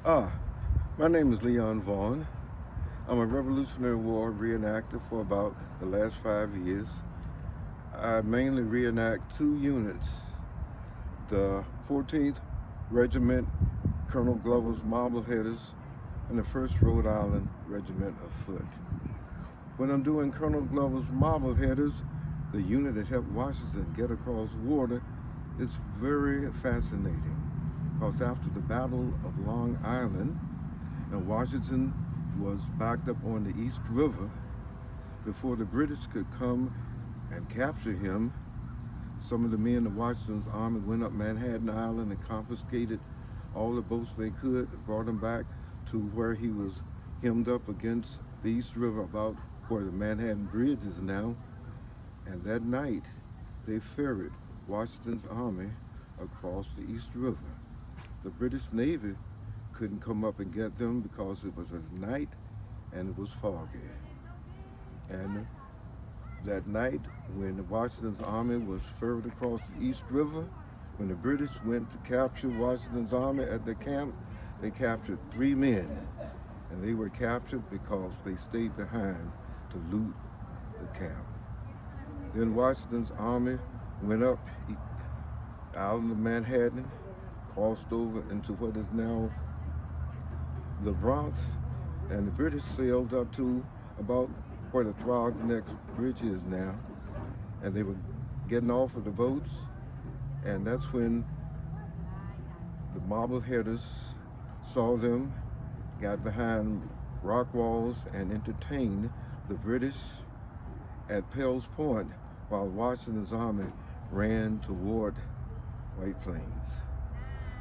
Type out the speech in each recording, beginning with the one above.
Ah, my name is Vaughan. I'm a Revolutionary War reenactor for about the last 5 years. I mainly reenact two units, the 14th Regiment, Colonel Glover's Marbleheaders, and the 1st Rhode Island Regiment of Foot. When I'm doing Colonel Glover's Marbleheaders, the unit that helped Washington get across water, it's very fascinating because after the Battle of Long Island, and Washington was backed up on the East River, before the British could come and capture him, some of the men of Washington's army went up Manhattan Island and confiscated all the boats they could, brought him back to where he was hemmed up against the East River, about where the Manhattan Bridge is now. And that night, they ferried Washington's army across the East River. The British Navy couldn't come up and get them because it was at night and it was foggy. And that night, when Washington's army was ferried across the East River, when the British went to capture Washington's army at the camp, they captured 3 men. And they were captured because they stayed behind to loot the camp. Then Washington's army went up out of Manhattan, crossed over into what is now the Bronx, and the British sailed up to about where the Throgs Neck Bridge is now, and they were getting off of the boats, and that's when the Marbleheaders saw them, got behind rock walls, and entertained the British at Pell's Point while Washington's army ran toward White Plains.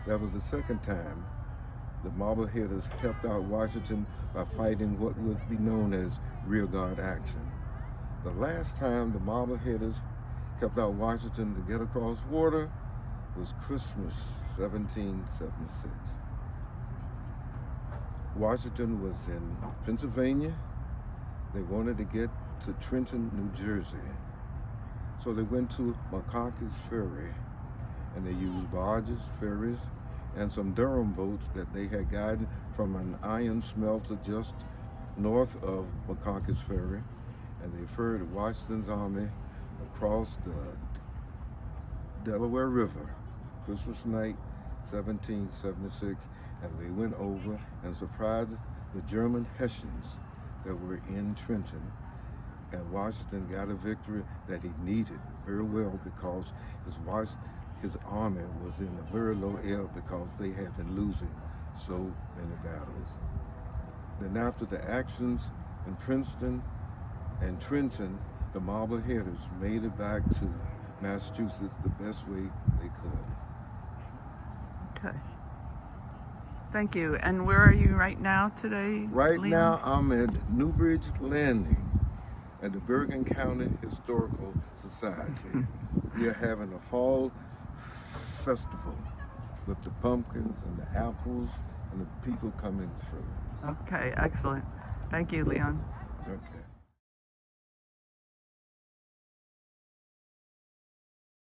That was the second time the Marbleheaders helped out Washington by fighting what would be known as rearguard action. The last time the Marbleheaders helped out Washington to get across water was Christmas 1776. Washington was in Pennsylvania. They wanted to get to Trenton, New Jersey. So they went to McConaughey's Ferry, and they used barges, ferries, and some Durham boats that they had gotten from an iron smelter just north of McConaughey's Ferry, and they ferried Washington's army across the Delaware River, Christmas night, 1776, and they went over and surprised the German Hessians that were in Trenton, and Washington got a victory that he needed very well because his army was in a very low ebb because they had been losing so many battles. Then after the actions in Princeton and Trenton, the Marbleheaders made it back to Massachusetts the best way they could. Okay. Thank you. And where are you right now today? Right Liam? now, I'm at Newbridge Landing at the Bergen County Historical Society. We are having a fall festival with the pumpkins and the apples and the people coming through. Okay, excellent. Thank you, Leon. Okay.